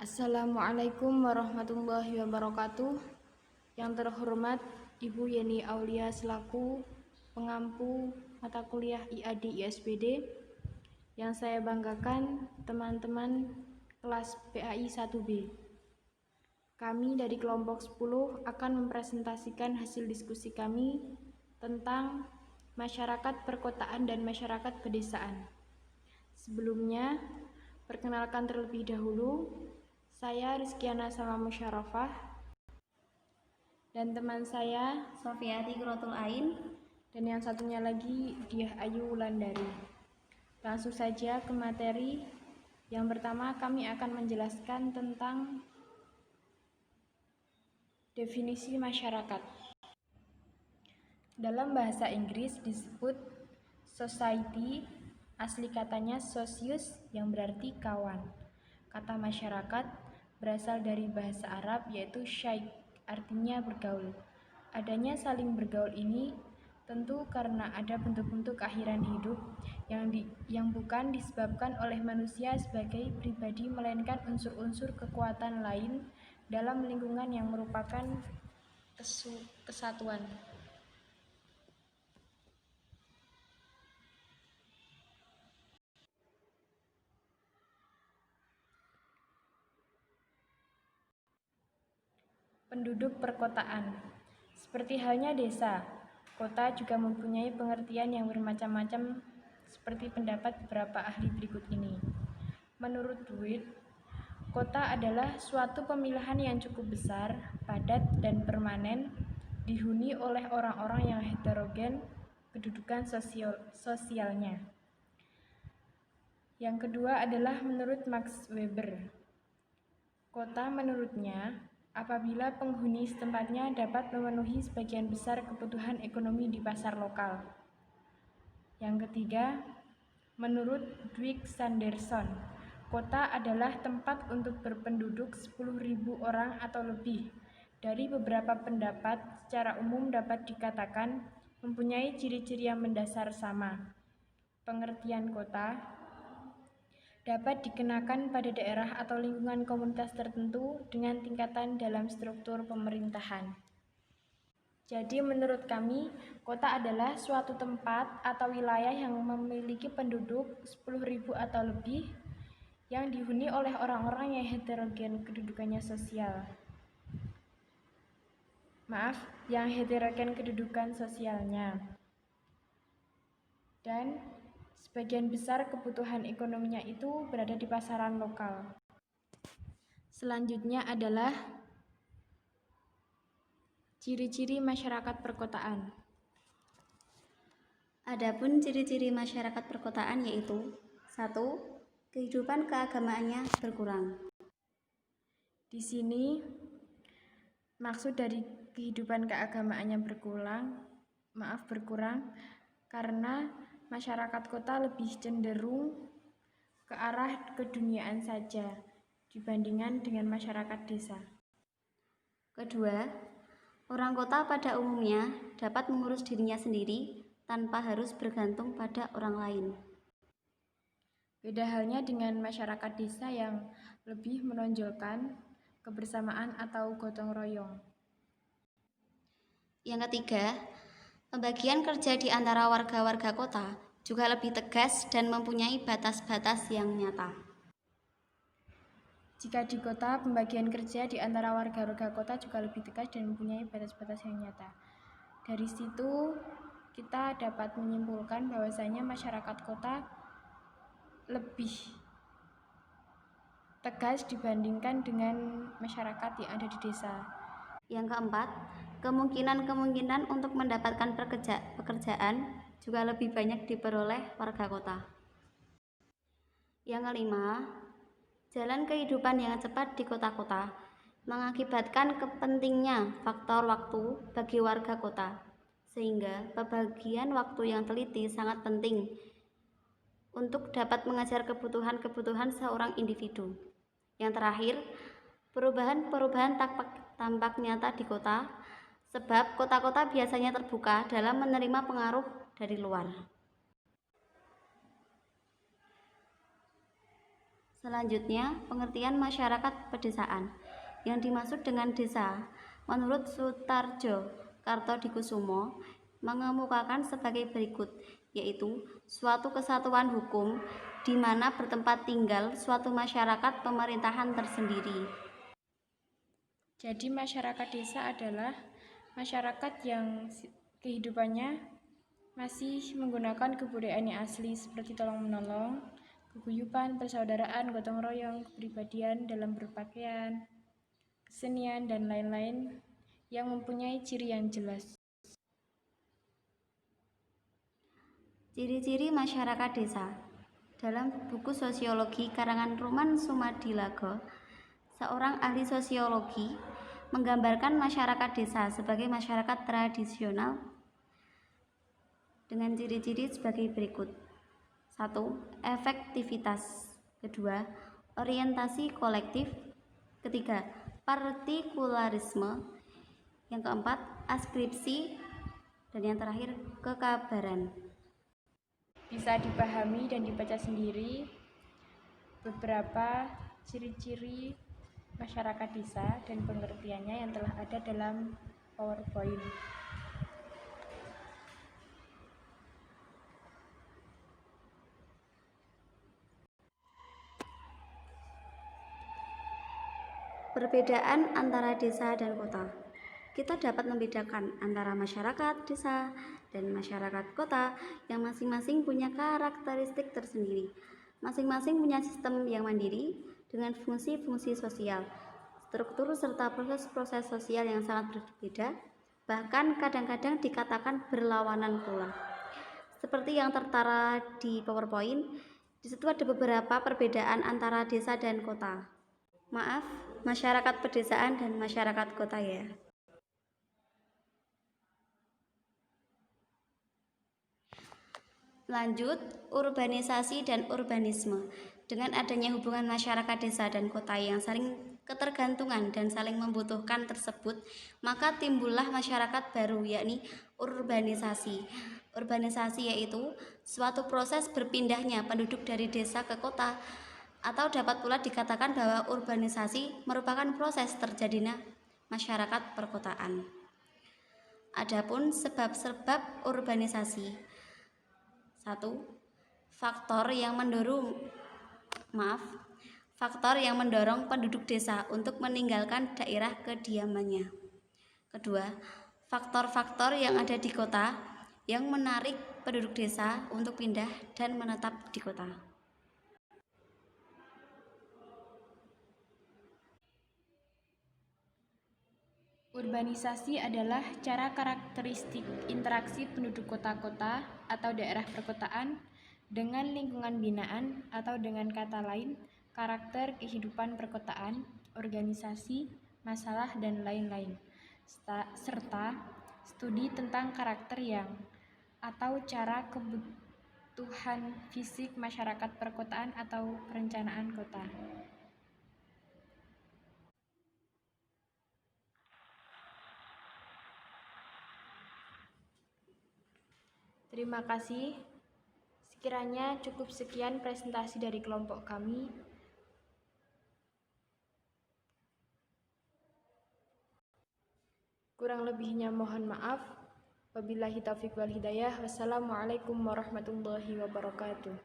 Assalamualaikum warahmatullahi wabarakatuh. Yang terhormat Ibu Yeni Aulia selaku pengampu mata kuliah IAD ISBD. Yang saya banggakan teman-teman kelas PAI 1B. Kami dari kelompok 10 akan mempresentasikan hasil diskusi kami tentang masyarakat perkotaan dan masyarakat pedesaan. Sebelumnya, perkenalkan terlebih dahulu, saya Rizkiana Sama Musyarafah dan teman saya Sofiati Quratul Ain, dan yang satunya lagi Diah Ayu Wulandari. Langsung saja ke materi. Yang pertama, kami akan menjelaskan tentang definisi masyarakat. Dalam bahasa Inggris disebut society, asli katanya socius yang berarti kawan. Kata masyarakat berasal dari bahasa Arab yaitu shaykh, artinya bergaul. Adanya saling bergaul ini tentu karena ada bentuk-bentuk keakhiran hidup yang bukan disebabkan oleh manusia sebagai pribadi, melainkan unsur-unsur kekuatan lain dalam lingkungan yang merupakan kesatuan. Penduduk perkotaan. Seperti halnya desa, kota juga mempunyai pengertian yang bermacam-macam seperti pendapat beberapa ahli berikut ini. Menurut Dwight, kota adalah suatu pemilihan yang cukup besar, padat, dan permanen, dihuni oleh orang-orang yang heterogen kedudukan sosialnya. Yang kedua adalah menurut Max Weber. Kota menurutnya, apabila penghuni setempatnya dapat memenuhi sebagian besar kebutuhan ekonomi di pasar lokal. Yang ketiga, menurut Dwight Sanderson, kota adalah tempat untuk berpenduduk 10.000 orang atau lebih. Dari beberapa pendapat, secara umum dapat dikatakan mempunyai ciri-ciri yang mendasar sama. Pengertian kota dapat dikenakan pada daerah atau lingkungan komunitas tertentu dengan tingkatan dalam struktur pemerintahan. Jadi menurut kami, kota adalah suatu tempat atau wilayah yang memiliki penduduk 10.000 atau lebih yang dihuni oleh orang-orang yang heterogen kedudukannya sosial. Yang heterogen kedudukan sosialnya. Dan sebagian besar kebutuhan ekonominya itu berada di pasaran lokal. Selanjutnya adalah ciri-ciri masyarakat perkotaan. Adapun ciri-ciri masyarakat perkotaan yaitu 1. Kehidupan keagamaannya berkurang. Di sini maksud dari kehidupan keagamaannya berkurang karena masyarakat kota lebih cenderung ke arah keduniaan saja dibandingkan dengan masyarakat desa. Kedua, orang kota pada umumnya dapat mengurus dirinya sendiri tanpa harus bergantung pada orang lain. Beda halnya dengan masyarakat desa yang lebih menonjolkan kebersamaan atau gotong royong. Yang ketiga, pembagian kerja di antara warga-warga kota juga lebih tegas dan mempunyai batas-batas yang nyata. Jika di kota, pembagian kerja di antara warga-warga kota juga lebih tegas dan mempunyai batas-batas yang nyata. Dari situ, kita dapat menyimpulkan bahwasanya masyarakat kota lebih tegas dibandingkan dengan masyarakat yang ada di desa. Yang keempat, kemungkinan untuk mendapatkan pekerjaan juga lebih banyak diperoleh warga kota. Yang kelima, jalan kehidupan yang cepat di kota-kota mengakibatkan kepentingnya faktor waktu bagi warga kota, sehingga pembagian waktu yang teliti sangat penting untuk dapat mengejar kebutuhan seorang individu. Yang terakhir, perubahan tampak nyata di kota, sebab kota-kota biasanya terbuka dalam menerima pengaruh dari luar. Selanjutnya, pengertian masyarakat pedesaan. Yang dimaksud dengan desa, menurut Sutarjo Kartodikusumo, mengemukakan sebagai berikut, yaitu suatu kesatuan hukum di mana bertempat tinggal suatu masyarakat pemerintahan tersendiri. Jadi masyarakat desa adalah masyarakat yang kehidupannya masih menggunakan kebudayaan yang asli seperti tolong-menolong, keguyuban, persaudaraan, gotong royong, kepribadian dalam berpakaian, kesenian, dan lain-lain yang mempunyai ciri yang jelas. Ciri-ciri masyarakat desa. Dalam buku sosiologi karangan Ruman Sumadilaga, seorang ahli sosiologi menggambarkan masyarakat desa sebagai masyarakat tradisional dengan ciri-ciri sebagai berikut. 1. Efektivitas. 2. Orientasi kolektif. 3. Partikularisme. Yang keempat, askripsi. Dan yang terakhir, kekabaran. Bisa dipahami dan dibaca sendiri beberapa ciri-ciri masyarakat desa dan pengertiannya yang telah ada dalam PowerPoint. Perbedaan antara desa dan kota. Kita dapat membedakan antara masyarakat desa dan masyarakat kota yang masing-masing punya karakteristik tersendiri. Masing-masing punya sistem yang mandiri dengan fungsi-fungsi sosial, struktur serta proses-proses sosial yang sangat berbeda, bahkan kadang-kadang dikatakan berlawanan pula. Seperti yang tertera di PowerPoint, di situ ada beberapa perbedaan antara desa dan kota. Maaf, masyarakat pedesaan dan masyarakat kota ya. Lanjut, urbanisasi dan urbanisme. Dengan adanya hubungan masyarakat desa dan kota yang saling ketergantungan dan saling membutuhkan tersebut, maka timbullah masyarakat baru, yakni urbanisasi. Urbanisasi yaitu suatu proses berpindahnya penduduk dari desa ke kota, atau dapat pula dikatakan bahwa urbanisasi merupakan proses terjadinya masyarakat perkotaan. Adapun sebab-sebab urbanisasi. 1. Faktor yang mendorong penduduk desa untuk meninggalkan daerah kediamannya. Kedua, faktor-faktor yang ada di kota yang menarik penduduk desa untuk pindah dan menetap di kota. Urbanisasi adalah cara karakteristik interaksi penduduk kota-kota atau daerah perkotaan dengan lingkungan binaan atau dengan kata lain, karakter kehidupan perkotaan, organisasi, masalah, dan lain-lain, serta studi tentang karakter yang atau cara kebutuhan fisik masyarakat perkotaan atau perencanaan kota. Terima kasih. Sekiranya cukup sekian presentasi dari kelompok kami. Kurang lebihnya mohon maaf. Wabillahi taufiq wal hidayah. Wassalamualaikum warahmatullahi wabarakatuh.